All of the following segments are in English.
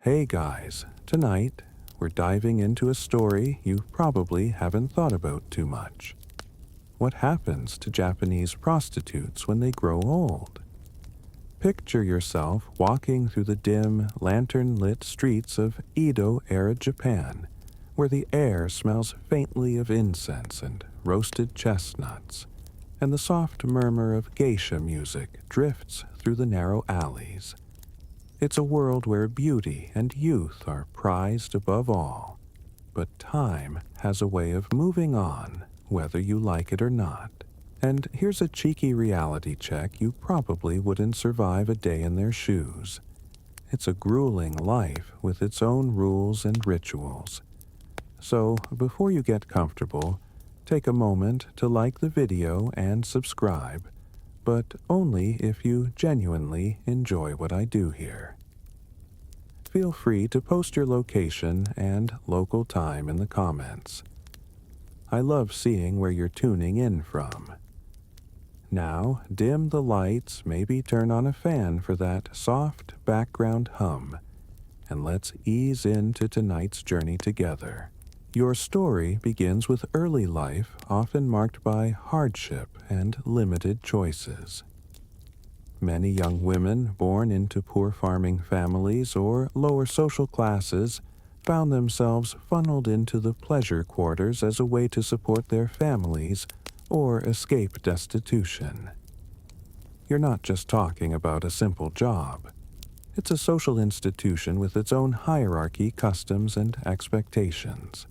Hey guys, tonight we're diving into a story you probably haven't thought about too much. What happens to Japanese prostitutes when they grow old? Picture yourself walking through the dim, lantern-lit streets of Edo-era Japan, where the air smells faintly of incense and roasted chestnuts, and the soft murmur of geisha music drifts through the narrow alleys. It's a world where beauty and youth are prized above all, but time has a way of moving on, whether you like it or not. And here's a cheeky reality check: you probably wouldn't survive a day in their shoes. It's a grueling life with its own rules and rituals. So, before you get comfortable, take a moment to like the video and subscribe, but only if you genuinely enjoy what I do here. Feel free to post your location and local time in the comments. I love seeing where you're tuning in from. Now, dim the lights, maybe turn on a fan for that soft background hum, and let's ease into tonight's journey together. Your story begins with early life, often marked by hardship and limited choices. Many young women born into poor farming families or lower social classes found themselves funneled into the pleasure quarters as a way to support their families or escape destitution. You're not just talking about a simple job. It's a social institution with its own hierarchy, customs, and expectations.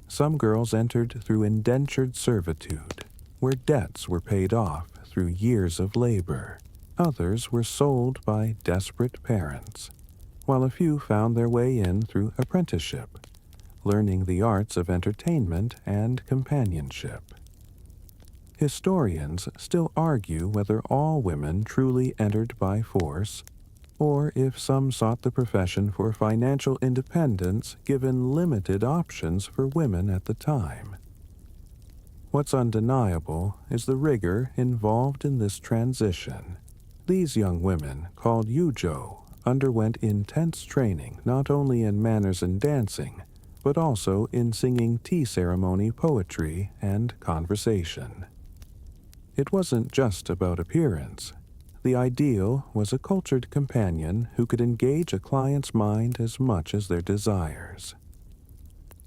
Some girls entered through indentured servitude, where debts were paid off through years of labor. Others were sold by desperate parents, while a few found their way in through apprenticeship, learning the arts of entertainment and companionship. Historians still argue whether all women truly entered by force, or if some sought the profession for financial independence given limited options for women at the time. What's undeniable is the rigor involved in this transition. These young women, called yujo, underwent intense training not only in manners and dancing, but also in singing tea ceremony poetry and conversation. It wasn't just about appearance. The ideal was a cultured companion who could engage a client's mind as much as their desires.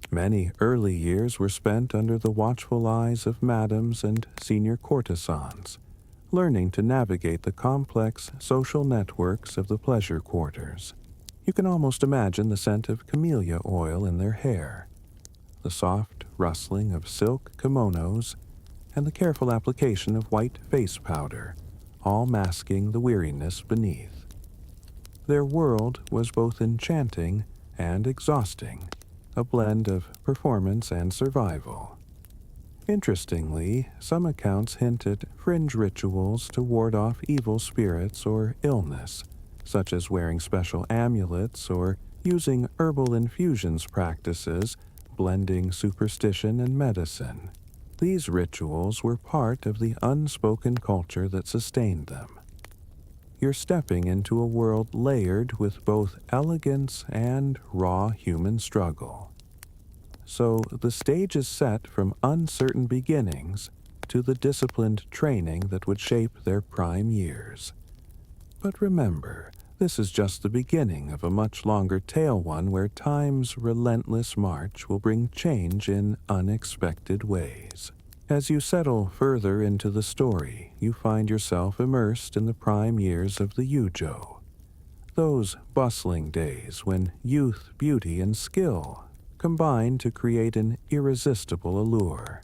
Many early years were spent under the watchful eyes of madams and senior courtesans, learning to navigate the complex social networks of the pleasure quarters. You can almost imagine the scent of camellia oil in their hair, the soft rustling of silk kimonos, and the careful application of white face powder, all masking the weariness beneath. Their world was both enchanting and exhausting, a blend of performance and survival. Interestingly, some accounts hint at fringe rituals to ward off evil spirits or illness, such as wearing special amulets or using herbal infusions practices, blending superstition and medicine. These rituals were part of the unspoken culture that sustained them. You're stepping into a world layered with both elegance and raw human struggle. So the stage is set from uncertain beginnings to the disciplined training that would shape their prime years. But remember, this is just the beginning of a much longer tale, one where time's relentless march will bring change in unexpected ways. As you settle further into the story, you find yourself immersed in the prime years of the yujo. Those bustling days when youth, beauty, and skill combine to create an irresistible allure.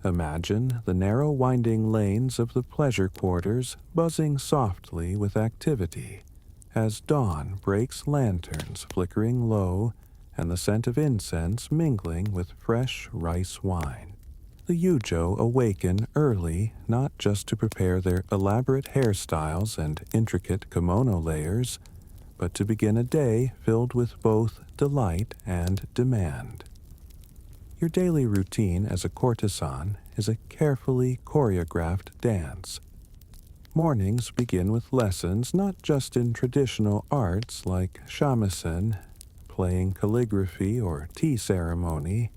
Imagine the narrow winding lanes of the pleasure quarters buzzing softly with activity as dawn breaks, lanterns flickering low and the scent of incense mingling with fresh rice wine. The yujo awaken early, not just to prepare their elaborate hairstyles and intricate kimono layers, but to begin a day filled with both delight and demand. Your daily routine as a courtesan is a carefully choreographed dance. Mornings begin with lessons not just in traditional arts like shamisen, playing calligraphy or tea ceremony,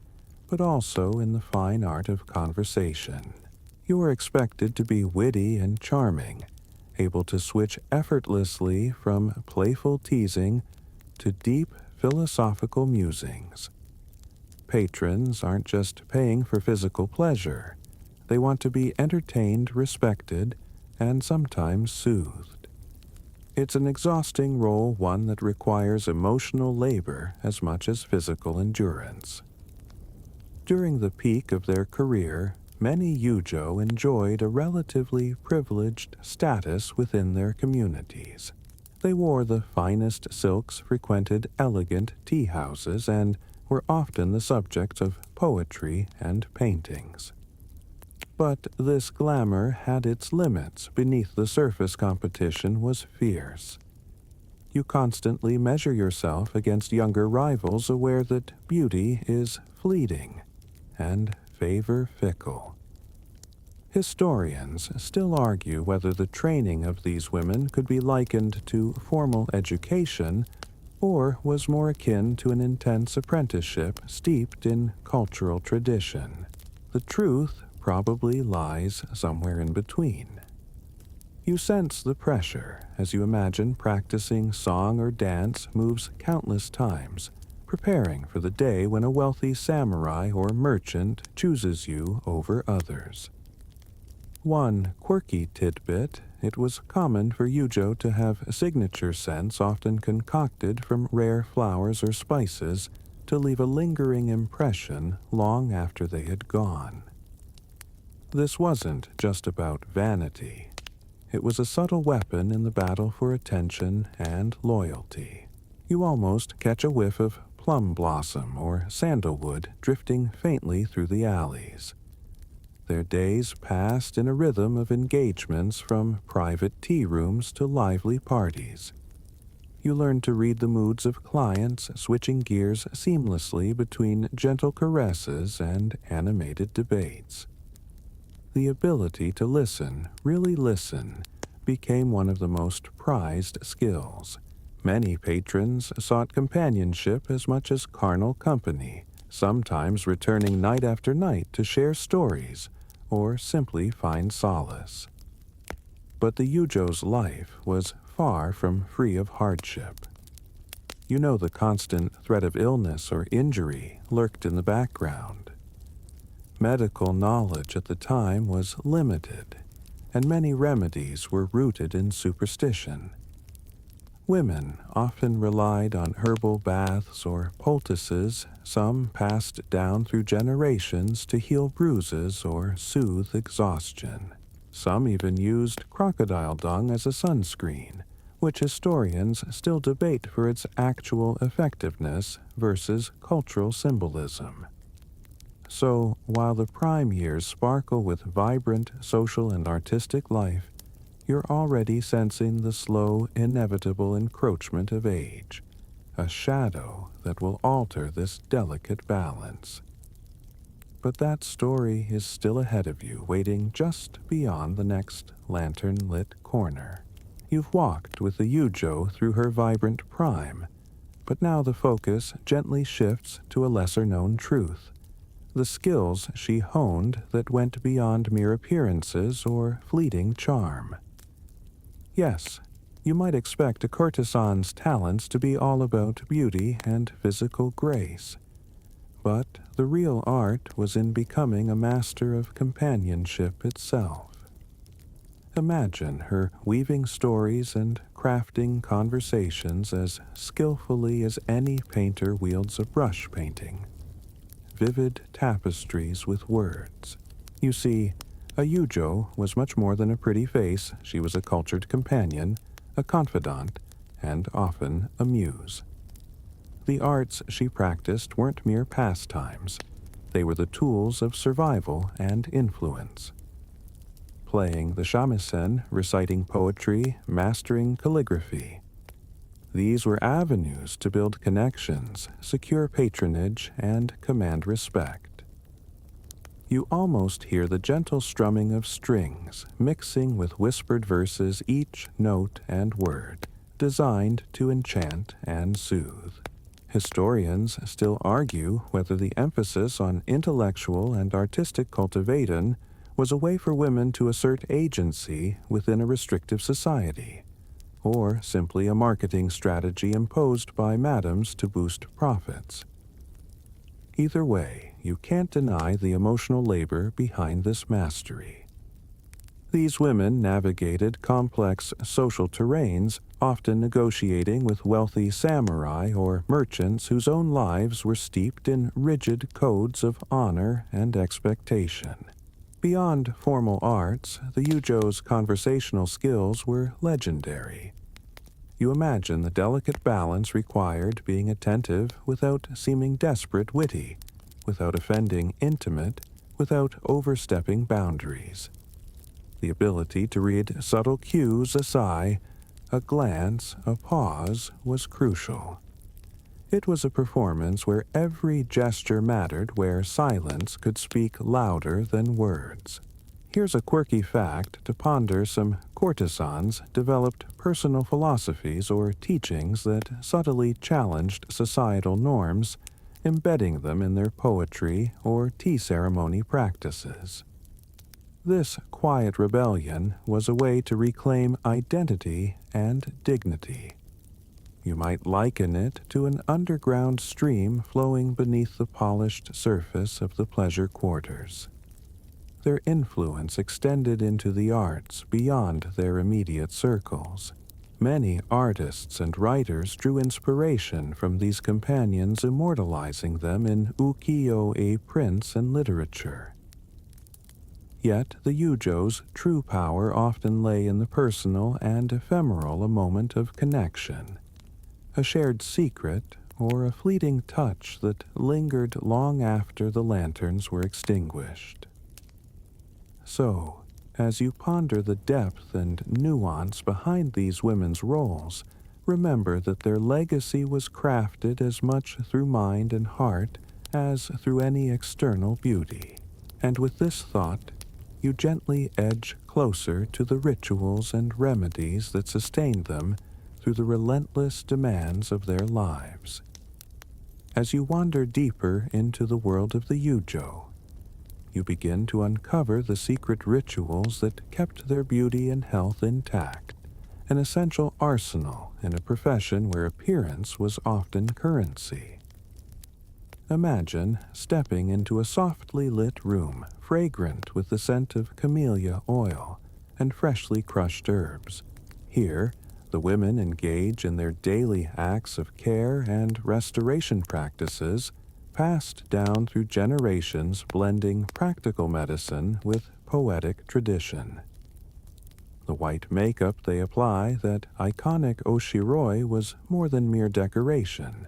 but also in the fine art of conversation. You are expected to be witty and charming, able to switch effortlessly from playful teasing to deep philosophical musings. Patrons aren't just paying for physical pleasure. They want to be entertained, respected, and sometimes soothed. It's an exhausting role, one that requires emotional labor as much as physical endurance. During the peak of their career, many Yujo enjoyed a relatively privileged status within their communities. They wore the finest silks, frequented elegant tea houses, and were often the subject of poetry and paintings. But this glamour had its limits. Beneath the surface, competition was fierce. You constantly measure yourself against younger rivals, aware that beauty is fleeting and favor fickle. Historians still argue whether the training of these women could be likened to formal education or was more akin to an intense apprenticeship steeped in cultural tradition. The truth probably lies somewhere in between. You sense the pressure as you imagine practicing song or dance moves countless times, preparing for the day when a wealthy samurai or merchant chooses you over others. One quirky tidbit: it was common for Yujo to have signature scents often concocted from rare flowers or spices to leave a lingering impression long after they had gone. This wasn't just about vanity. It was a subtle weapon in the battle for attention and loyalty. You almost catch a whiff of plum blossom or sandalwood drifting faintly through the alleys. Their days passed in a rhythm of engagements, from private tea rooms to lively parties. You learn to read the moods of clients, switching gears seamlessly between gentle caresses and animated debates. The ability to listen, really listen, became one of the most prized skills. Many patrons sought companionship as much as carnal company, sometimes returning night after night to share stories or simply find solace. But the Yujo's life was far from free of hardship. You know, the constant threat of illness or injury lurked in the background. Medical knowledge at the time was limited, and many remedies were rooted in superstition. Women often relied on herbal baths or poultices, some passed down through generations to heal bruises or soothe exhaustion. Some even used crocodile dung as a sunscreen, which historians still debate for its actual effectiveness versus cultural symbolism. So, while the prime years sparkle with vibrant social and artistic life, you're already sensing the slow, inevitable encroachment of age, a shadow that will alter this delicate balance. But that story is still ahead of you, waiting just beyond the next lantern-lit corner. You've walked with the Yujo through her vibrant prime, but now the focus gently shifts to a lesser-known truth: the skills she honed that went beyond mere appearances or fleeting charm. Yes, you might expect a courtesan's talents to be all about beauty and physical grace, but the real art was in becoming a master of companionship itself. Imagine her weaving stories and crafting conversations as skillfully as any painter wields a brush painting. Vivid tapestries with words. You see, a Yujo was much more than a pretty face. She was a cultured companion, a confidant, and often a muse. The arts she practiced weren't mere pastimes. They were the tools of survival and influence. Playing the shamisen, reciting poetry, mastering calligraphy. These were avenues to build connections, secure patronage, and command respect. You almost hear the gentle strumming of strings, mixing with whispered verses each note and word, designed to enchant and soothe. Historians still argue whether the emphasis on intellectual and artistic cultivation was a way for women to assert agency within a restrictive society, or simply a marketing strategy imposed by madams to boost profits. Either way, you can't deny the emotional labor behind this mastery. These women navigated complex social terrains, often negotiating with wealthy samurai or merchants whose own lives were steeped in rigid codes of honor and expectation. Beyond formal arts, the Yujo's conversational skills were legendary. You imagine the delicate balance required being attentive without seeming desperate witty, without offending intimate, without overstepping boundaries. The ability to read subtle cues, a sigh, a glance, a pause, was crucial. It was a performance where every gesture mattered, where silence could speak louder than words. Here's a quirky fact to ponder: some courtesans developed personal philosophies or teachings that subtly challenged societal norms, embedding them in their poetry or tea ceremony practices. This quiet rebellion was a way to reclaim identity and dignity. You might liken it to an underground stream flowing beneath the polished surface of the pleasure quarters. Their influence extended into the arts beyond their immediate circles. Many artists and writers drew inspiration from these companions, immortalizing them in ukiyo-e prints and literature. Yet the Yujo's true power often lay in the personal and ephemeral, a moment of connection, a shared secret, or a fleeting touch that lingered long after the lanterns were extinguished. So, as you ponder the depth and nuance behind these women's roles, remember that their legacy was crafted as much through mind and heart as through any external beauty. And with this thought, you gently edge closer to the rituals and remedies that sustained them through the relentless demands of their lives. As you wander deeper into the world of the Yujo, you begin to uncover the secret rituals that kept their beauty and health intact, an essential arsenal in a profession where appearance was often currency. Imagine stepping into a softly lit room, fragrant with the scent of camellia oil and freshly crushed herbs. Here, the women engage in their daily acts of care and restoration practices, passed down through generations, blending practical medicine with poetic tradition. The white makeup they apply, that iconic oshiroi, was more than mere decoration.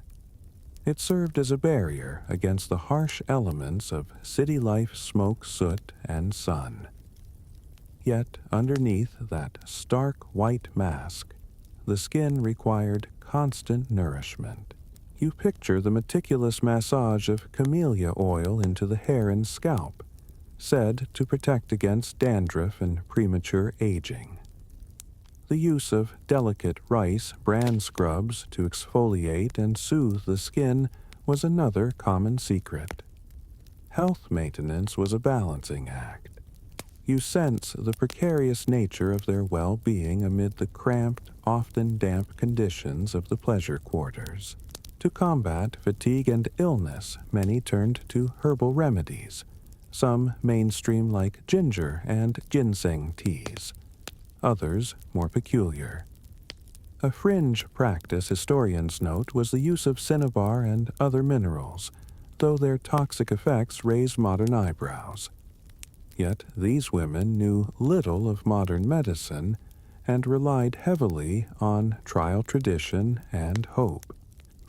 It served as a barrier against the harsh elements of city life: smoke, soot, and sun. Yet underneath that stark white mask, the skin required constant nourishment. You picture the meticulous massage of camellia oil into the hair and scalp, said to protect against dandruff and premature aging. The use of delicate rice bran scrubs to exfoliate and soothe the skin was another common secret. Health maintenance was a balancing act. You sense the precarious nature of their well-being amid the cramped, often damp conditions of the pleasure quarters. To combat fatigue and illness, many turned to herbal remedies, some mainstream like ginger and ginseng teas, others more peculiar. A fringe practice, historians note, was the use of cinnabar and other minerals, though their toxic effects raise modern eyebrows. Yet these women knew little of modern medicine and relied heavily on trial tradition and hope.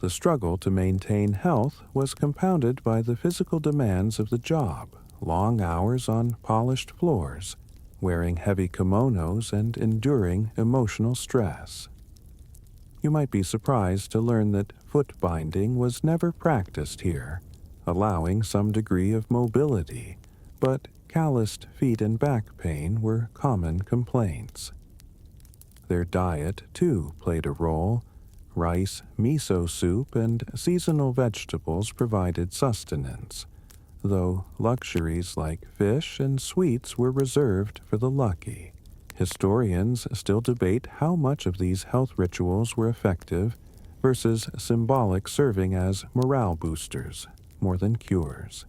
The struggle to maintain health was compounded by the physical demands of the job: long hours on polished floors, wearing heavy kimonos, and enduring emotional stress. You might be surprised to learn that foot binding was never practiced here, allowing some degree of mobility, but calloused feet and back pain were common complaints. Their diet, too, played a role. Rice, miso soup, and seasonal vegetables provided sustenance, though luxuries like fish and sweets were reserved for the lucky. Historians still debate how much of these health rituals were effective versus symbolic, serving as morale boosters more than cures.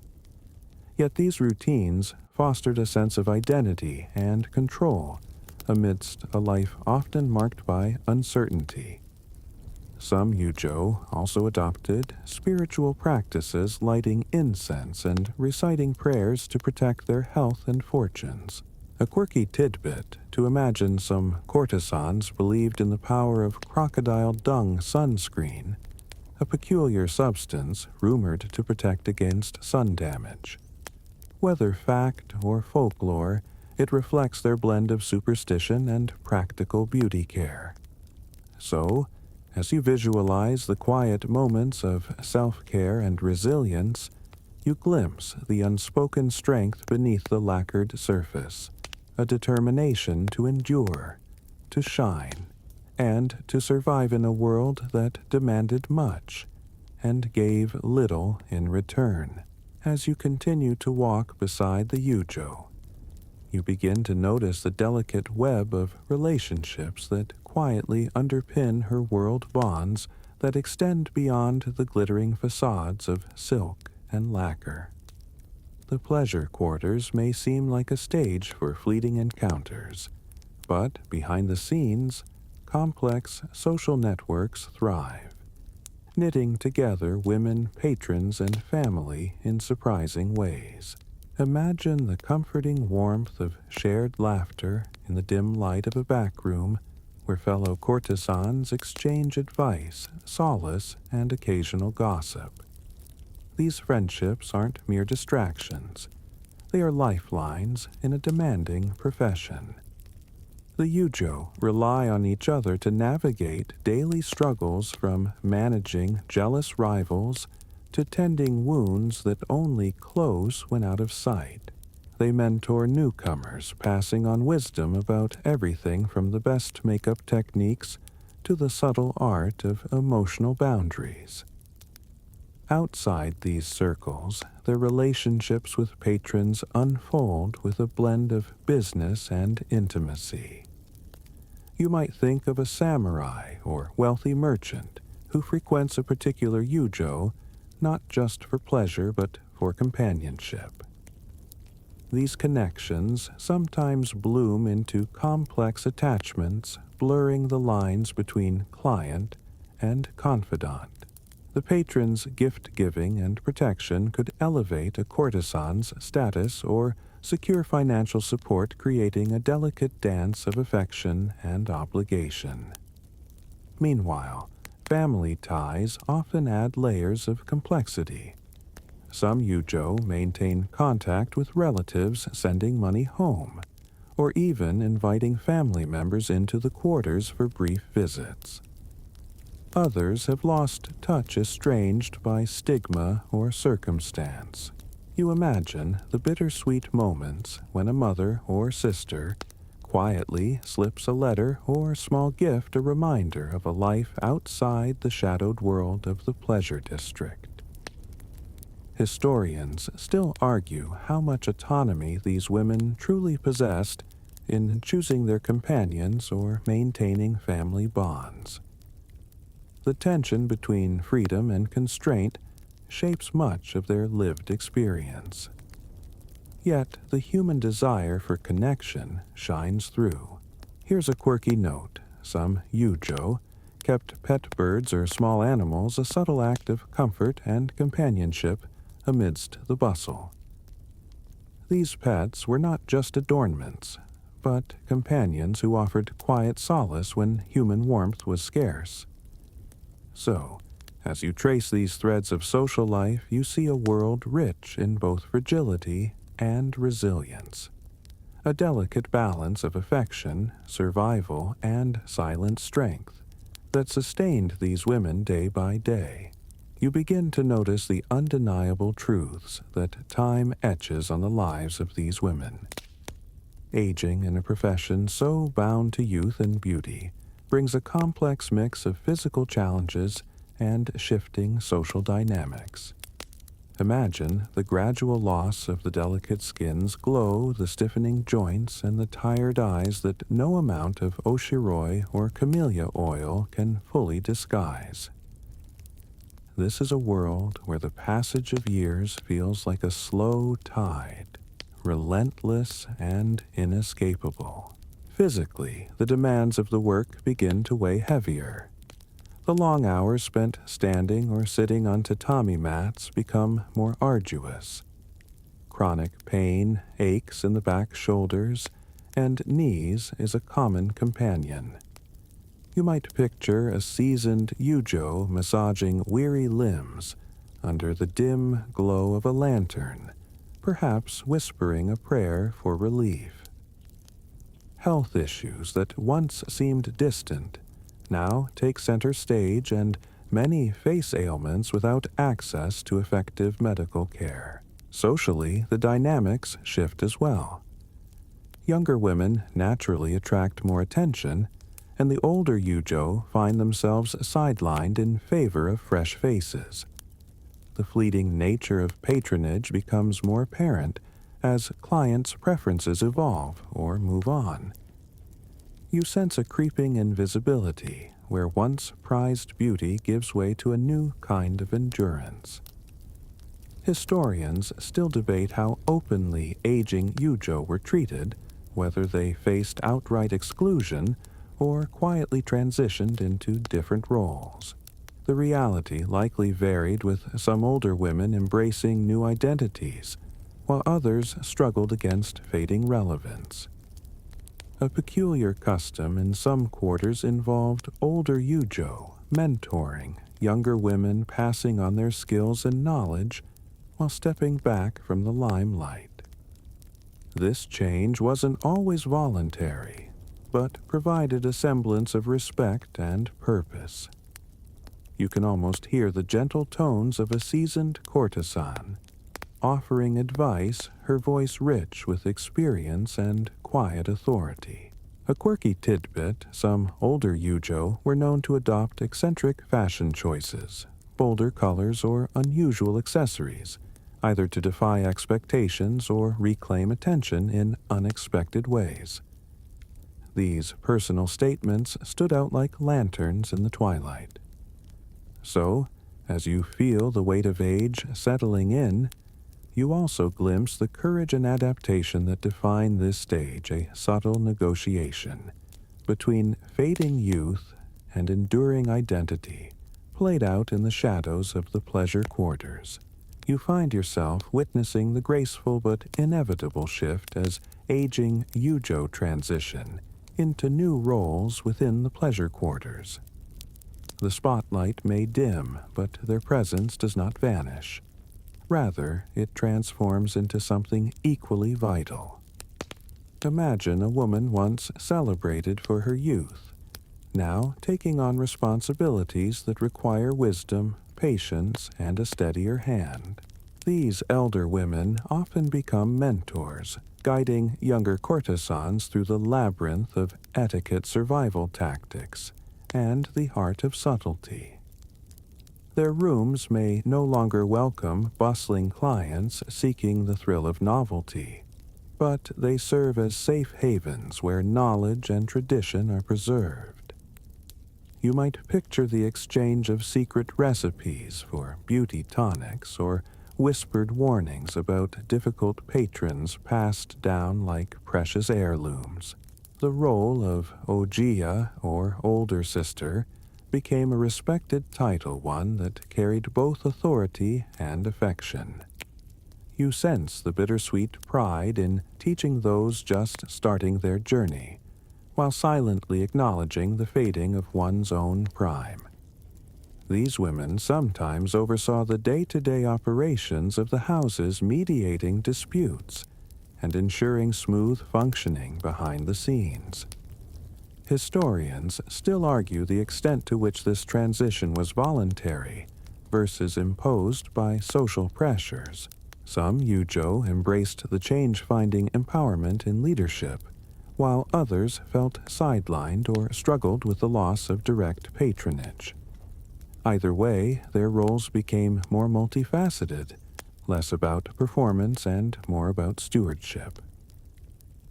Yet these routines fostered a sense of identity and control amidst a life often marked by uncertainty. Some Yujo also adopted spiritual practices, lighting incense and reciting prayers to protect their health and fortunes. A quirky tidbit to imagine: some courtesans believed in the power of crocodile dung sunscreen, a peculiar substance rumored to protect against sun damage. Whether fact or folklore, it reflects their blend of superstition and practical beauty care. So, as you visualize the quiet moments of self-care and resilience, you glimpse the unspoken strength beneath the lacquered surface, a determination to endure, to shine, and to survive in a world that demanded much and gave little in return. As you continue to walk beside the Yujo, you begin to notice the delicate web of relationships that quietly underpin her world bonds that extend beyond the glittering facades of silk and lacquer. The pleasure quarters may seem like a stage for fleeting encounters, but behind the scenes, complex social networks thrive, knitting together women, patrons, and family in surprising ways. Imagine the comforting warmth of shared laughter in the dim light of a back room where fellow courtesans exchange advice, solace, and occasional gossip. These friendships aren't mere distractions. They are lifelines in a demanding profession. The Yujo rely on each other to navigate daily struggles, from managing jealous rivals to tending wounds that only close when out of sight. They mentor newcomers, passing on wisdom about everything from the best makeup techniques to the subtle art of emotional boundaries. Outside these circles, their relationships with patrons unfold with a blend of business and intimacy. You might think of a samurai or wealthy merchant who frequents a particular Yujo not just for pleasure but for companionship. These connections sometimes bloom into complex attachments, blurring the lines between client and confidant. The patron's gift-giving and protection could elevate a courtesan's status or secure financial support, creating a delicate dance of affection and obligation. Meanwhile, family ties often add layers of complexity. Some Yujo maintain contact with relatives, sending money home, or even inviting family members into the quarters for brief visits. Others have lost touch, estranged by stigma or circumstance. You imagine the bittersweet moments when a mother or sister quietly slips a letter or small gift, a reminder of a life outside the shadowed world of the pleasure district. Historians still argue how much autonomy these women truly possessed in choosing their companions or maintaining family bonds. The tension between freedom and constraint shapes much of their lived experience. Yet the human desire for connection shines through. Here's a quirky note. Some Yujo kept pet birds or small animals, a subtle act of comfort and companionship amidst the bustle. These pets were not just adornments, but companions who offered quiet solace when human warmth was scarce. So, as you trace these threads of social life, you see a world rich in both fragility and resilience, a delicate balance of affection, survival, and silent strength that sustained these women day by day. you begin to notice the undeniable truths that time etches on the lives of these women. Aging in a profession so bound to youth and beauty brings a complex mix of physical challenges and shifting social dynamics. Imagine the gradual loss of the delicate skin's glow, the stiffening joints, and the tired eyes that no amount of Oshiroi or camellia oil can fully disguise. This is a world where the passage of years feels like a slow tide, relentless and inescapable. Physically, the demands of the work begin to weigh heavier. The long hours spent standing or sitting on tatami mats become more arduous. Chronic pain, aches in the back shoulders, and knees is a common companion. You might picture a seasoned yujo massaging weary limbs under the dim glow of a lantern, perhaps whispering a prayer for relief. Health issues that once seemed distant now take center stage, and many face ailments without access to effective medical care. Socially, the dynamics shift as well. Younger women naturally attract more attention, and the older yujo find themselves sidelined in favor of fresh faces. The fleeting nature of patronage becomes more apparent as clients' preferences evolve or move on. You sense a creeping invisibility where once prized beauty gives way to a new kind of endurance. Historians still debate how openly aging yujo were treated, whether they faced outright exclusion or quietly transitioned into different roles. The reality likely varied, with some older women embracing new identities, while others struggled against fading relevance. A peculiar custom in some quarters involved older yujo mentoring younger women, passing on their skills and knowledge while stepping back from the limelight. This change wasn't always voluntary, but provided a semblance of respect and purpose. You can almost hear the gentle tones of a seasoned courtesan, offering advice, her voice rich with experience and quiet authority. A quirky tidbit, some older yujo were known to adopt eccentric fashion choices, bolder colors, or unusual accessories, either to defy expectations or reclaim attention in unexpected ways. These personal statements stood out like lanterns in the twilight. So, as you feel the weight of age settling in, you also glimpse the courage and adaptation that define this stage, a subtle negotiation between fading youth and enduring identity, played out in the shadows of the pleasure quarters. You find yourself witnessing the graceful but inevitable shift as aging yujo transition into new roles within the pleasure quarters. The spotlight may dim, but their presence does not vanish. Rather, it transforms into something equally vital. Imagine a woman once celebrated for her youth, now taking on responsibilities that require wisdom, patience, and a steadier hand. These elder women often become mentors, guiding younger courtesans through the labyrinth of etiquette survival tactics and the art of subtlety. Their rooms may no longer welcome bustling clients seeking the thrill of novelty, but they serve as safe havens where knowledge and tradition are preserved. You might picture the exchange of secret recipes for beauty tonics or whispered warnings about difficult patrons passed down like precious heirlooms. The role of Ojiya, or older sister, became a respected title, one that carried both authority and affection. You sense the bittersweet pride in teaching those just starting their journey, while silently acknowledging the fading of one's own prime. These women sometimes oversaw the day-to-day operations of the houses, mediating disputes and ensuring smooth functioning behind the scenes. Historians still argue the extent to which this transition was voluntary, versus imposed by social pressures. Some Yujo embraced the change-finding empowerment in leadership, while others felt sidelined or struggled with the loss of direct patronage. Either way, their roles became more multifaceted, less about performance and more about stewardship.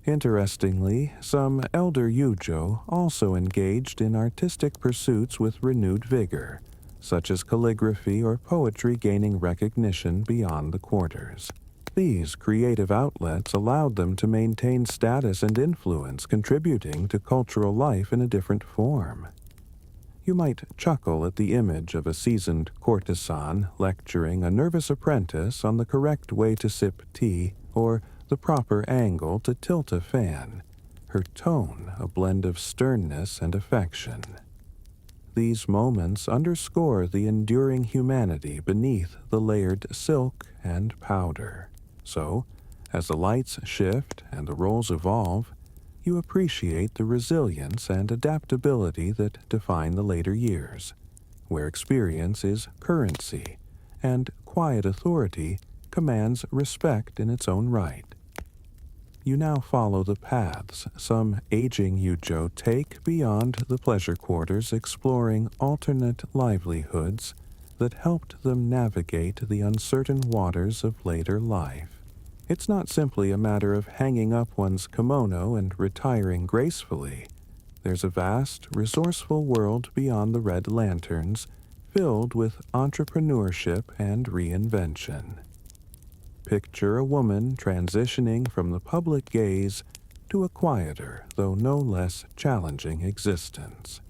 Interestingly, some elder Yujo also engaged in artistic pursuits with renewed vigor, such as calligraphy or poetry gaining recognition beyond the quarters. These creative outlets allowed them to maintain status and influence, contributing to cultural life in a different form. You might chuckle at the image of a seasoned courtesan lecturing a nervous apprentice on the correct way to sip tea or the proper angle to tilt a fan, her tone a blend of sternness and affection. These moments underscore the enduring humanity beneath the layered silk and powder. So, as the lights shift and the roles evolve, you appreciate the resilience and adaptability that define the later years, where experience is currency and quiet authority commands respect in its own right. You now follow the paths some aging Yujo take beyond the pleasure quarters, exploring alternate livelihoods that helped them navigate the uncertain waters of later life. It's not simply a matter of hanging up one's kimono and retiring gracefully. There's a vast, resourceful world beyond the red lanterns, filled with entrepreneurship and reinvention. Picture a woman transitioning from the public gaze to a quieter, though no less challenging existence.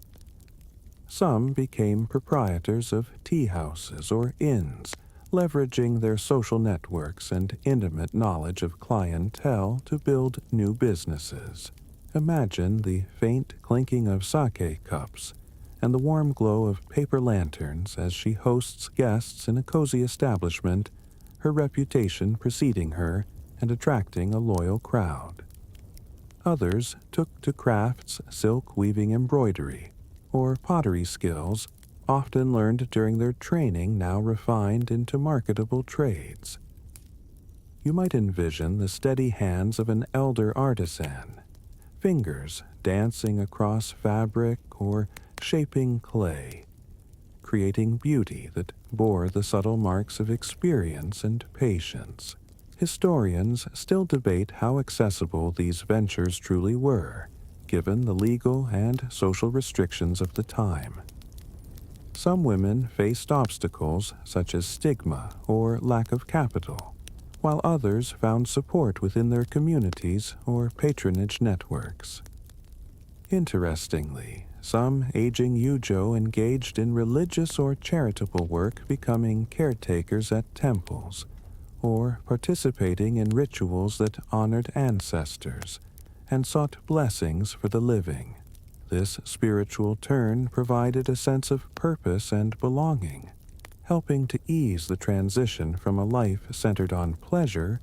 Some became proprietors of tea houses or inns, leveraging their social networks and intimate knowledge of clientele to build new businesses. Imagine the faint clinking of sake cups and the warm glow of paper lanterns as she hosts guests in a cozy establishment, her reputation preceding her and attracting a loyal crowd. Others took to crafts, silk weaving embroidery, or pottery skills, often learned during their training now refined into marketable trades. You might envision the steady hands of an elder artisan, fingers dancing across fabric or shaping clay, creating beauty that bore the subtle marks of experience and patience. Historians still debate how accessible these ventures truly were, given the legal and social restrictions of the time. Some women faced obstacles such as stigma or lack of capital, while others found support within their communities or patronage networks. Interestingly, some aging Yujo engaged in religious or charitable work, becoming caretakers at temples, or participating in rituals that honored ancestors and sought blessings for the living. This spiritual turn provided a sense of purpose and belonging, helping to ease the transition from a life centered on pleasure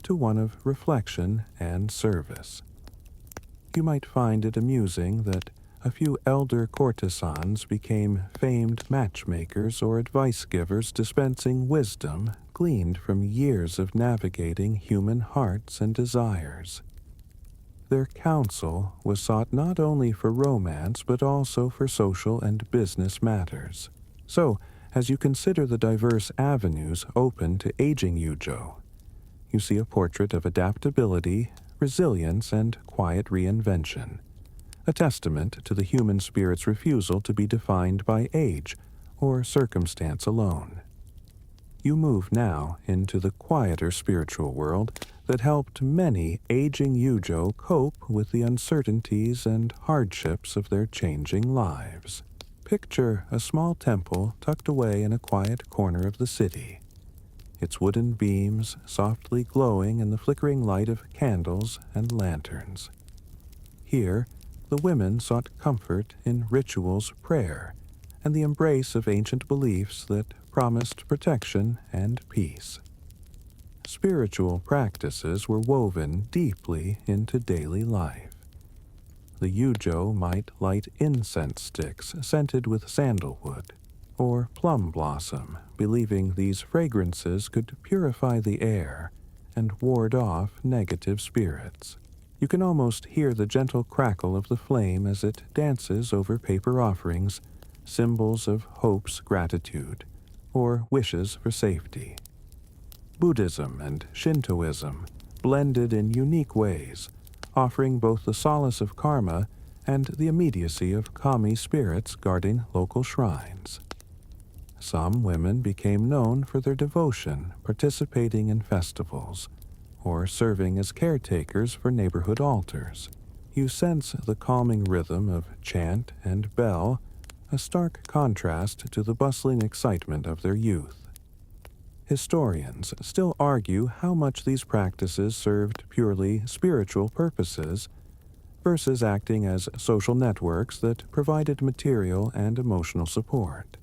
to one of reflection and service. You might find it amusing that a few elder courtesans became famed matchmakers or advice givers, dispensing wisdom gleaned from years of navigating human hearts and desires. Their counsel was sought not only for romance but also for social and business matters. So, as you consider the diverse avenues open to aging Yujo, you see a portrait of adaptability, resilience, and quiet reinvention, a testament to the human spirit's refusal to be defined by age or circumstance alone. You move now into the quieter spiritual world that helped many aging Yujo cope with the uncertainties and hardships of their changing lives. Picture a small temple tucked away in a quiet corner of the city, its wooden beams softly glowing in the flickering light of candles and lanterns. Here, the women sought comfort in rituals, prayer, and the embrace of ancient beliefs that promised protection and peace. Spiritual practices were woven deeply into daily life. The Yujo might light incense sticks scented with sandalwood, or plum blossom, believing these fragrances could purify the air and ward off negative spirits. You can almost hear the gentle crackle of the flame as it dances over paper offerings, symbols of hope's gratitude, or wishes for safety. Buddhism and Shintoism blended in unique ways, offering both the solace of karma and the immediacy of kami spirits guarding local shrines. Some women became known for their devotion, participating in festivals, or serving as caretakers for neighborhood altars. You sense the calming rhythm of chant and bell, a stark contrast to the bustling excitement of their youth. Historians still argue how much these practices served purely spiritual purposes versus acting as social networks that provided material and emotional support.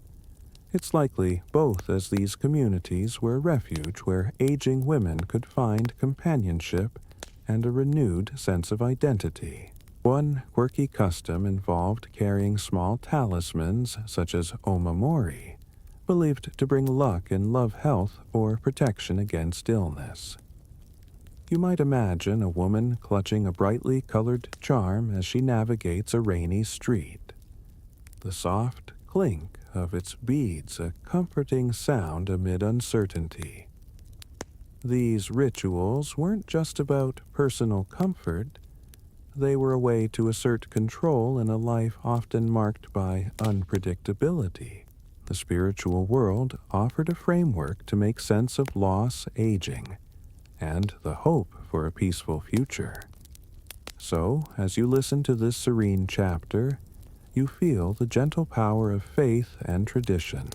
It's likely both, as these communities were a refuge where aging women could find companionship and a renewed sense of identity. One quirky custom involved carrying small talismans such as omamori, believed to bring luck in love, health, or protection against illness. You might imagine a woman clutching a brightly colored charm as she navigates a rainy street. The soft clink of its beads a comforting sound amid uncertainty. These rituals weren't just about personal comfort. They were a way to assert control in a life often marked by unpredictability. The spiritual world offered a framework to make sense of loss, aging, and the hope for a peaceful future. So, as you listen to this serene chapter, you feel the gentle power of faith and tradition,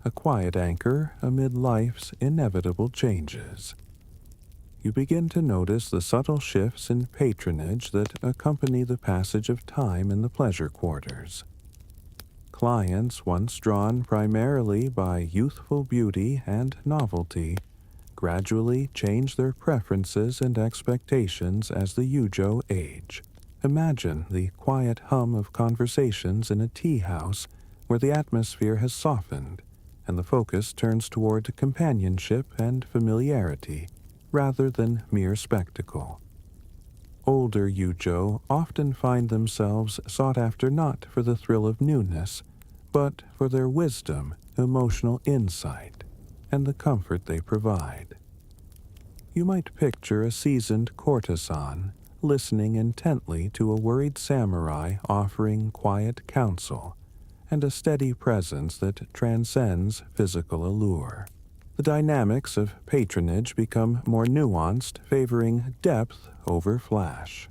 a quiet anchor amid life's inevitable changes. You begin to notice the subtle shifts in patronage that accompany the passage of time in the pleasure quarters. Clients once drawn primarily by youthful beauty and novelty gradually change their preferences and expectations as the yujo age. Imagine the quiet hum of conversations in a tea house where the atmosphere has softened and the focus turns toward companionship and familiarity rather than mere spectacle. Older yujo often find themselves sought after not for the thrill of newness, but for their wisdom, emotional insight, and the comfort they provide. You might picture a seasoned courtesan listening intently to a worried samurai offering quiet counsel and a steady presence that transcends physical allure. The dynamics of patronage become more nuanced, favoring depth over flash.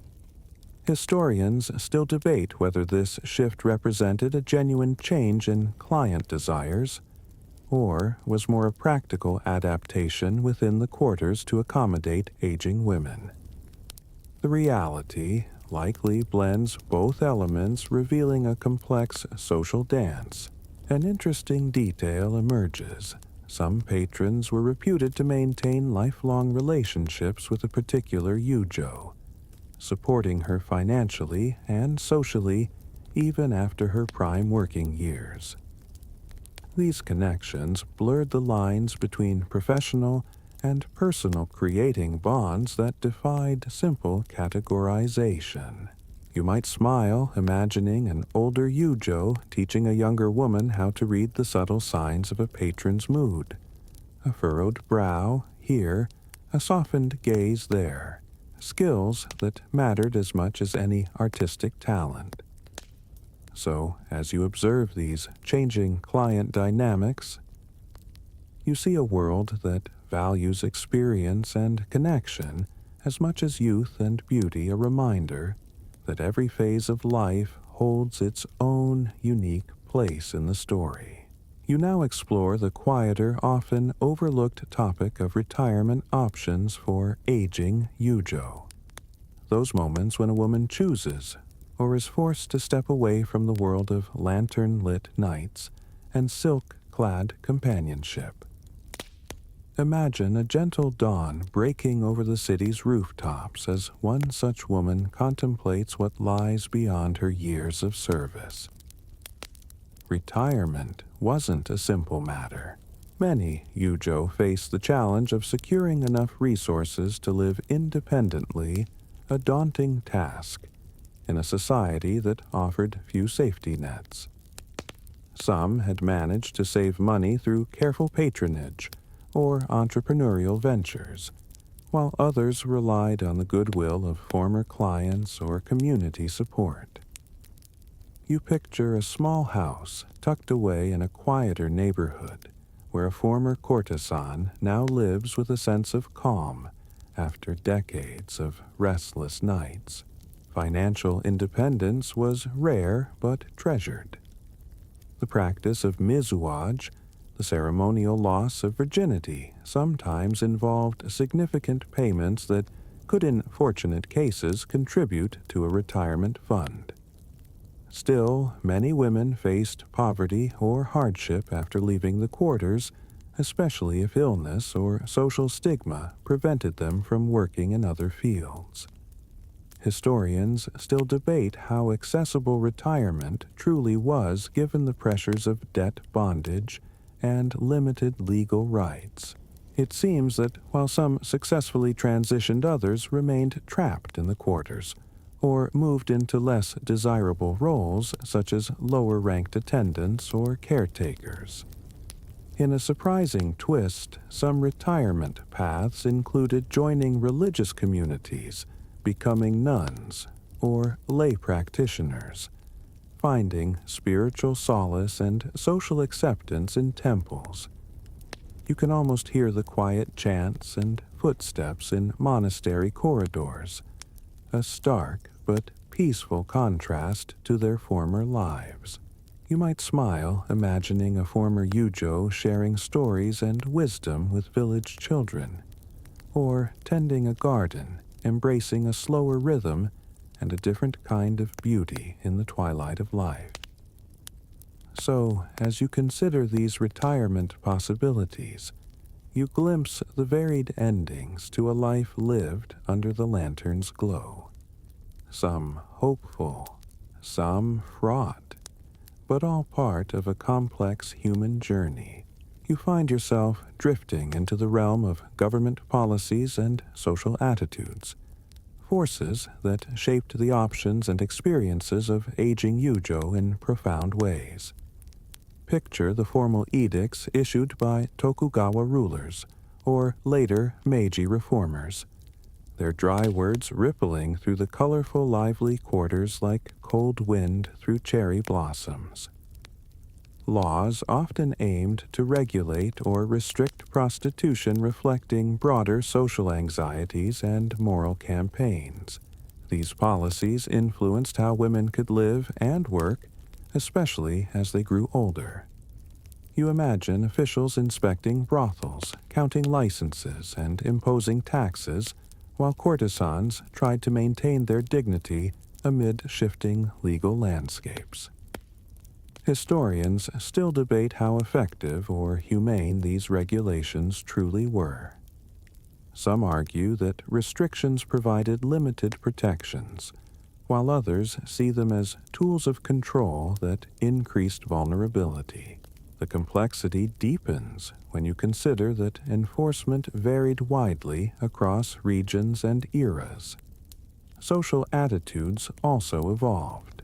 Historians still debate whether this shift represented a genuine change in client desires or was more a practical adaptation within the quarters to accommodate aging women. The reality likely blends both elements, revealing a complex social dance. An interesting detail emerges. Some patrons were reputed to maintain lifelong relationships with a particular yujo, supporting her financially and socially even after her prime working years. These connections blurred the lines between professional and personal, creating bonds that defied simple categorization. You might smile, imagining an older yujo teaching a younger woman how to read the subtle signs of a patron's mood. A furrowed brow here, a softened gaze there, skills that mattered as much as any artistic talent. So, as you observe these changing client dynamics, you see a world that values experience and connection as much as youth and beauty, a reminder that every phase of life holds its own unique place in the story. You now explore the quieter, often overlooked topic of retirement options for aging yujo. Those moments when a woman chooses or is forced to step away from the world of lantern-lit nights and silk-clad companionship. Imagine a gentle dawn breaking over the city's rooftops as one such woman contemplates what lies beyond her years of service. retirement wasn't a simple matter. Many Yujo faced the challenge of securing enough resources to live independently, a daunting task in a society that offered few safety nets. Some had managed to save money through careful patronage or entrepreneurial ventures, while others relied on the goodwill of former clients or community support. You picture a small house tucked away in a quieter neighborhood where a former courtesan now lives with a sense of calm after decades of restless nights. Financial independence was rare but treasured. The practice of mizuage, the ceremonial loss of virginity, sometimes involved significant payments that could in fortunate cases contribute to a retirement fund. Still, many women faced poverty or hardship after leaving the quarters, especially if illness or social stigma prevented them from working in other fields. Historians still debate how accessible retirement truly was given the pressures of debt bondage and limited legal rights. It seems that while some successfully transitioned, others remained trapped in the quarters, or moved into less desirable roles such as lower-ranked attendants or caretakers. In a surprising twist, some retirement paths included joining religious communities, becoming nuns, or lay practitioners, finding spiritual solace and social acceptance in temples. You can almost hear the quiet chants and footsteps in monastery corridors, a stark but peaceful contrast to their former lives. You might smile imagining a former Yujo sharing stories and wisdom with village children, or tending a garden, embracing a slower rhythm and a different kind of beauty in the twilight of life. So, as you consider these retirement possibilities, you glimpse the varied endings to a life lived under the lantern's glow. Some hopeful, some fraught, but all part of a complex human journey. You find yourself drifting into the realm of government policies and social attitudes, forces that shaped the options and experiences of aging Yujo in profound ways. Picture the formal edicts issued by Tokugawa rulers, or later Meiji reformers, their dry words rippling through the colorful, lively quarters like cold wind through cherry blossoms. Laws often aimed to regulate or restrict prostitution, reflecting broader social anxieties and moral campaigns. These policies influenced how women could live and work, especially as they grew older. You imagine officials inspecting brothels, counting licenses, and imposing taxes, while courtesans tried to maintain their dignity amid shifting legal landscapes. Historians still debate how effective or humane these regulations truly were. Some argue that restrictions provided limited protections, while others see them as tools of control that increased vulnerability. The complexity deepens when you consider that enforcement varied widely across regions and eras. Social attitudes also evolved.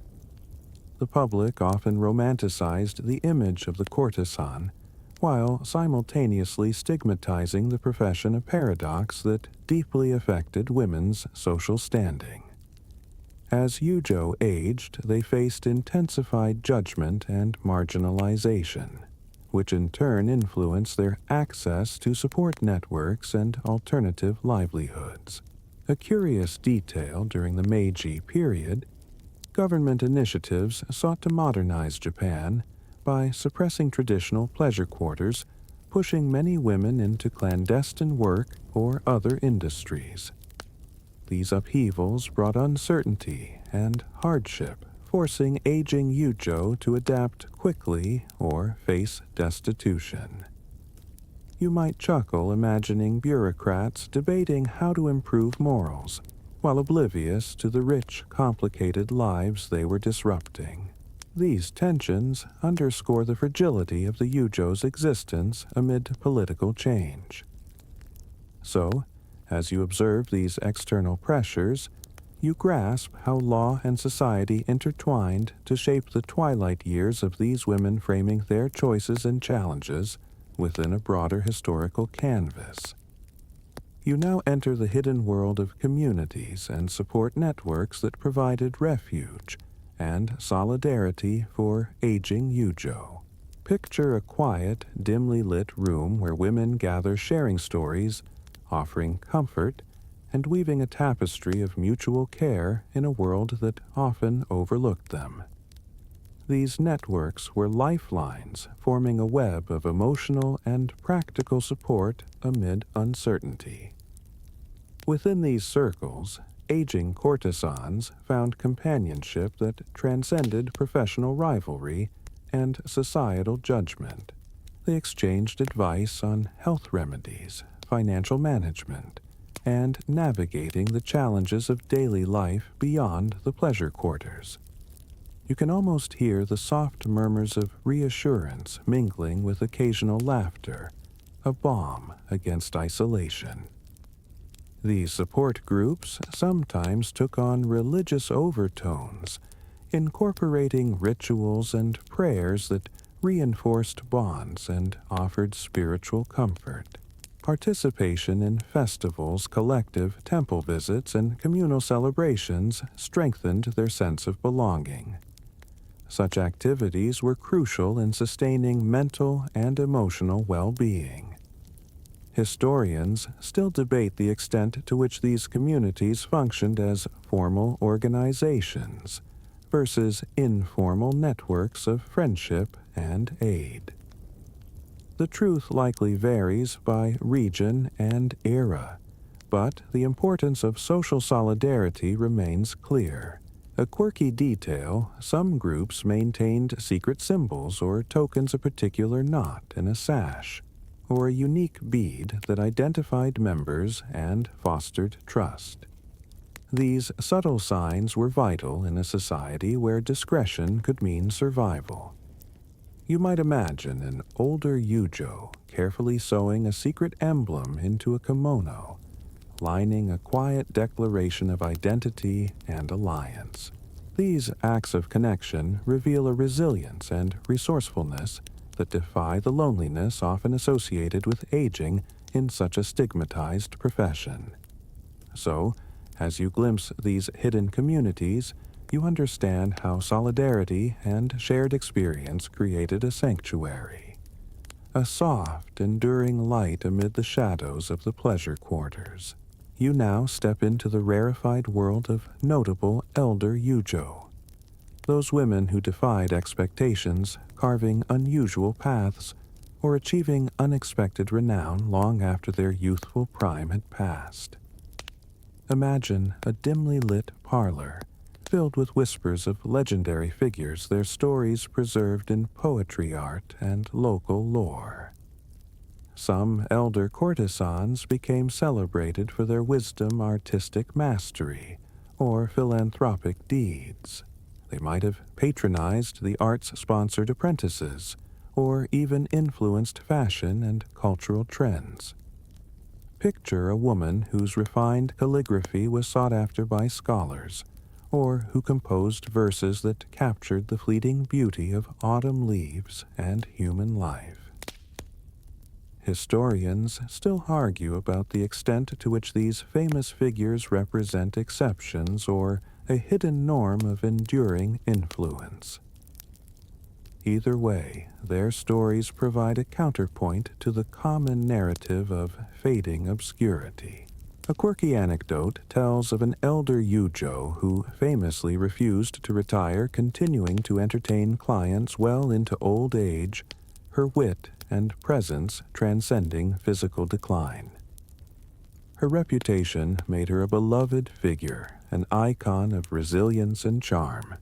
The public often romanticized the image of the courtesan, while simultaneously stigmatizing the profession, a paradox that deeply affected women's social standing. As Yujo aged, they faced intensified judgment and marginalization, which in turn influenced their access to support networks and alternative livelihoods. A curious detail during the Meiji period, government initiatives sought to modernize Japan by suppressing traditional pleasure quarters, pushing many women into clandestine work or other industries. These upheavals brought uncertainty and hardship, forcing aging Yujo to adapt quickly or face destitution. You might chuckle imagining bureaucrats debating how to improve morals, while oblivious to the rich, complicated lives they were disrupting. These tensions underscore the fragility of the Yujo's existence amid political change. So, as you observe these external pressures, you grasp how law and society intertwined to shape the twilight years of these women framing their choices and challenges within a broader historical canvas. You now enter the hidden world of communities and support networks that provided refuge and solidarity for aging Yujo. Picture a quiet, dimly lit room where women gather sharing stories, offering comfort, and weaving a tapestry of mutual care in a world that often overlooked them. These networks were lifelines, forming a web of emotional and practical support amid uncertainty. Within these circles, aging courtesans found companionship that transcended professional rivalry and societal judgment. They exchanged advice on health remedies, financial management, and navigating the challenges of daily life beyond the pleasure quarters. You can almost hear the soft murmurs of reassurance mingling with occasional laughter, a balm against isolation. These support groups sometimes took on religious overtones, incorporating rituals and prayers that reinforced bonds and offered spiritual comfort. Participation in festivals, collective temple visits, and communal celebrations strengthened their sense of belonging. Such activities were crucial in sustaining mental and emotional well-being. Historians still debate the extent to which these communities functioned as formal organizations versus informal networks of friendship and aid. The truth likely varies by region and era, but the importance of social solidarity remains clear. A quirky detail, some groups maintained secret symbols or tokens a particular knot in a sash, or a unique bead that identified members and fostered trust. These subtle signs were vital in a society where discretion could mean survival. You might imagine an older Yujo carefully sewing a secret emblem into a kimono, lining a quiet declaration of identity and alliance. These acts of connection reveal a resilience and resourcefulness that defy the loneliness often associated with aging in such a stigmatized profession. So, as you glimpse these hidden communities, you understand how solidarity and shared experience created a sanctuary, a soft, enduring light amid the shadows of the pleasure quarters. You now step into the rarefied world of notable elder Yujo, those women who defied expectations, carving unusual paths, or achieving unexpected renown long after their youthful prime had passed. Imagine a dimly lit parlor, filled with whispers of legendary figures, their stories preserved in poetry, art, and local lore. Some elder courtesans became celebrated for their wisdom, artistic mastery, or philanthropic deeds. They might have patronized the arts-sponsored apprentices, or even influenced fashion and cultural trends. Picture a woman whose refined calligraphy was sought after by scholars, or who composed verses that captured the fleeting beauty of autumn leaves and human life. Historians still argue about the extent to which these famous figures represent exceptions or a hidden norm of enduring influence. Either way, their stories provide a counterpoint to the common narrative of fading obscurity. A quirky anecdote tells of an elder Yujo who famously refused to retire, continuing to entertain clients well into old age, her wit and presence transcending physical decline. Her reputation made her a beloved figure, an icon of resilience and charm.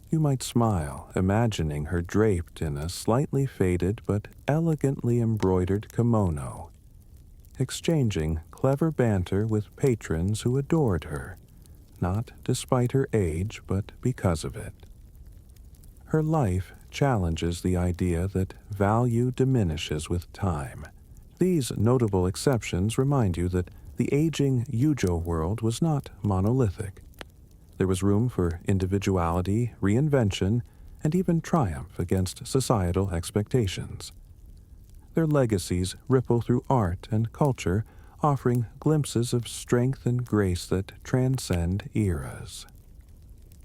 You might smile, imagining her draped in a slightly faded but elegantly embroidered kimono, exchanging clever banter with patrons who adored her, not despite her age, but because of it. Her life challenges the idea that value diminishes with time. These notable exceptions remind you that the aging Yujo world was not monolithic. There was room for individuality, reinvention, and even triumph against societal expectations. Their legacies ripple through art and culture, offering glimpses of strength and grace that transcend eras.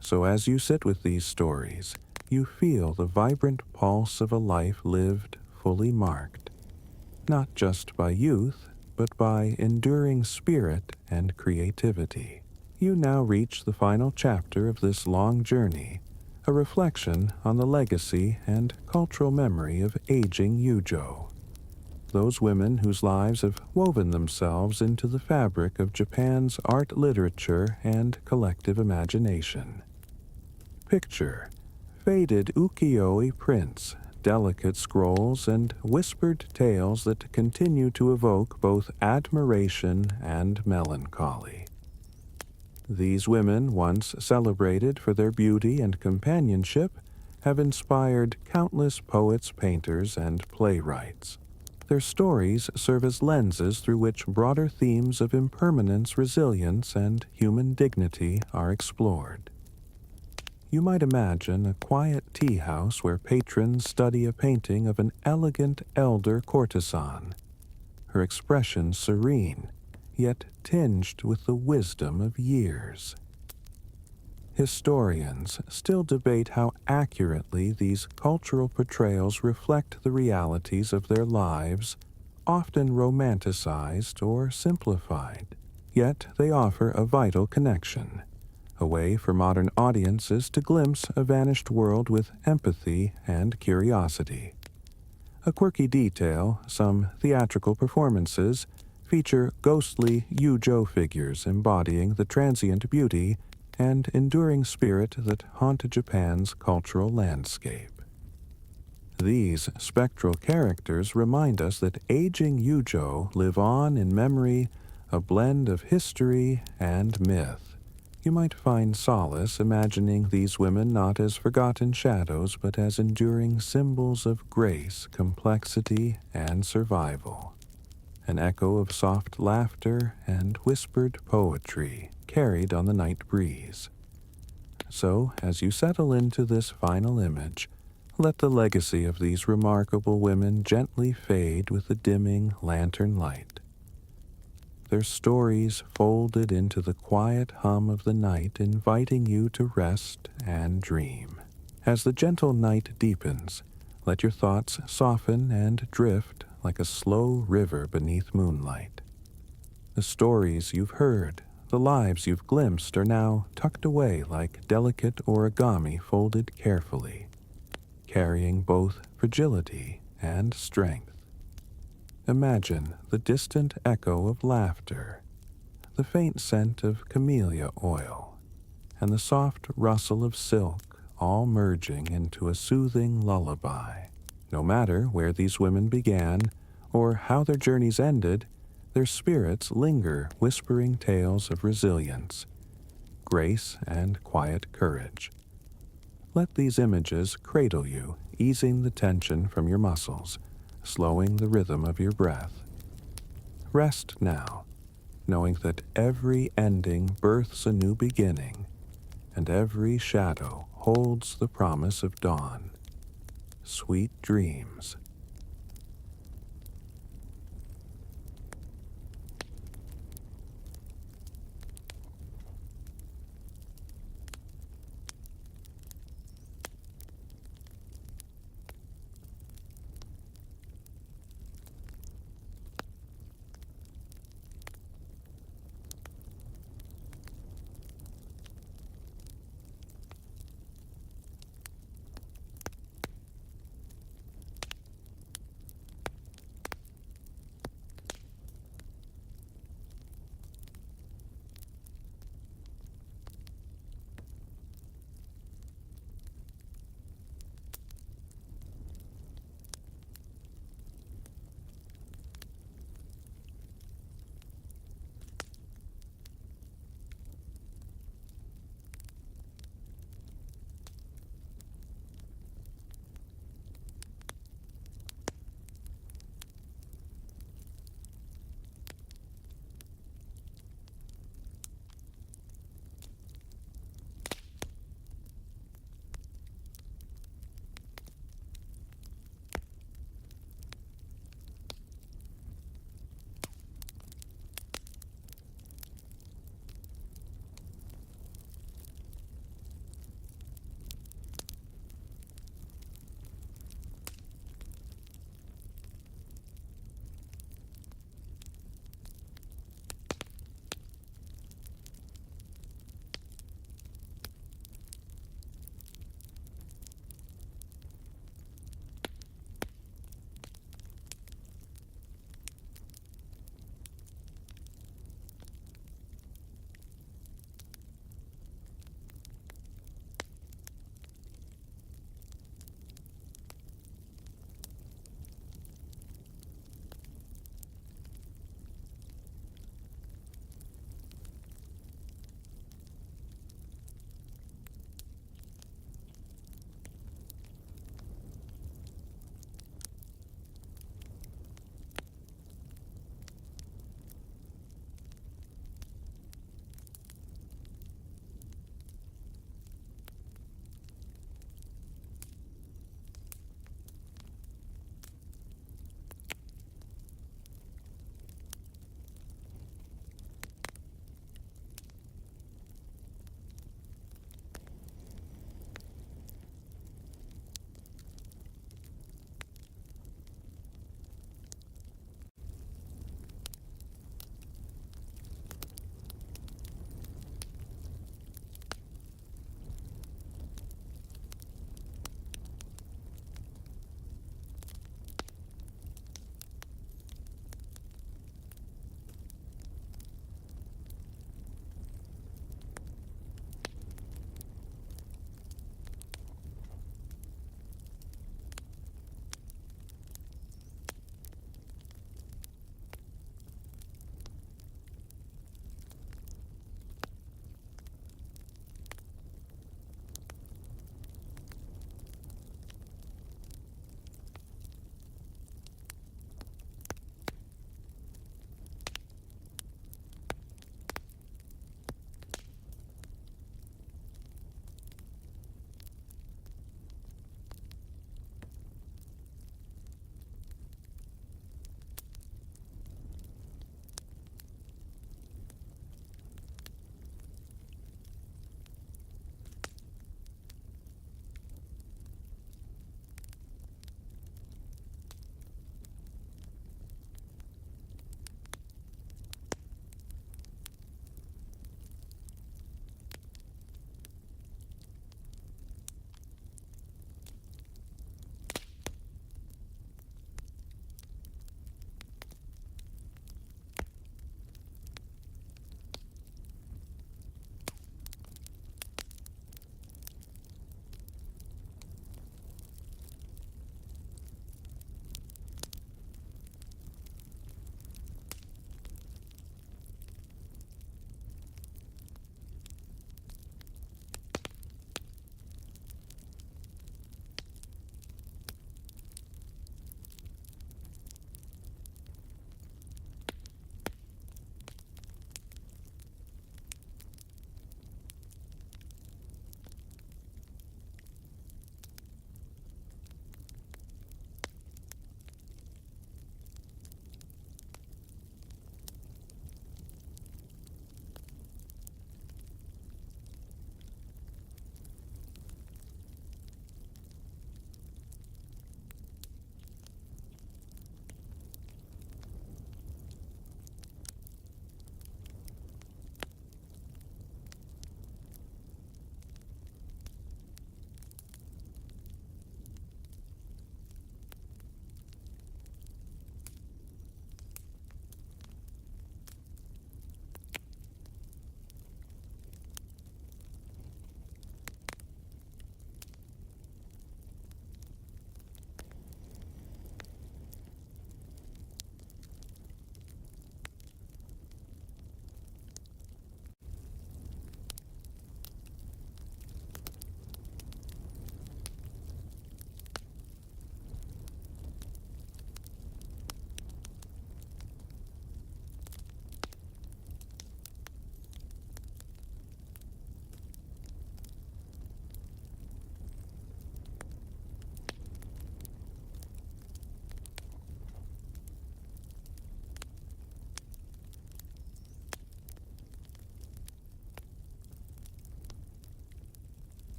So as you sit with these stories, you feel the vibrant pulse of a life lived fully marked, not just by youth, but by enduring spirit and creativity. You now reach the final chapter of this long journey, a reflection on the legacy and cultural memory of aging Yujo. Those women whose lives have woven themselves into the fabric of Japan's art, literature, and collective imagination. Picture faded ukiyo-e prints, delicate scrolls, and whispered tales that continue to evoke both admiration and melancholy. These women, once celebrated for their beauty and companionship, have inspired countless poets, painters, and playwrights. Their stories serve as lenses through which broader themes of impermanence, resilience, and human dignity are explored. You might imagine a quiet tea house where patrons study a painting of an elegant elder courtesan, her expression serene, yet tinged with the wisdom of years. Historians still debate how accurately these cultural portrayals reflect the realities of their lives, often romanticized or simplified. Yet they offer a vital connection, a way for modern audiences to glimpse a vanished world with empathy and curiosity. A quirky detail, some theatrical performances, feature ghostly Yujo figures embodying the transient beauty and enduring spirit that haunt Japan's cultural landscape. These spectral characters remind us that aging Yujo live on in memory, a blend of history and myth. You might find solace imagining these women not as forgotten shadows, but as enduring symbols of grace, complexity, and survival. An echo of soft laughter and whispered poetry carried on the night breeze. So, as you settle into this final image, let the legacy of these remarkable women gently fade with the dimming lantern light. Their stories folded into the quiet hum of the night, inviting you to rest and dream. As the gentle night deepens, let your thoughts soften and drift like a slow river beneath moonlight. The stories you've heard, the lives you've glimpsed are now tucked away like delicate origami folded carefully, carrying both fragility and strength. Imagine the distant echo of laughter, the faint scent of camellia oil, and the soft rustle of silk all merging into a soothing lullaby. No matter where these women began or how their journeys ended, their spirits linger whispering tales of resilience, grace, and quiet courage. Let these images cradle you, easing the tension from your muscles, slowing the rhythm of your breath. Rest now, knowing that every ending births a new beginning, and every shadow holds the promise of dawn. Sweet dreams.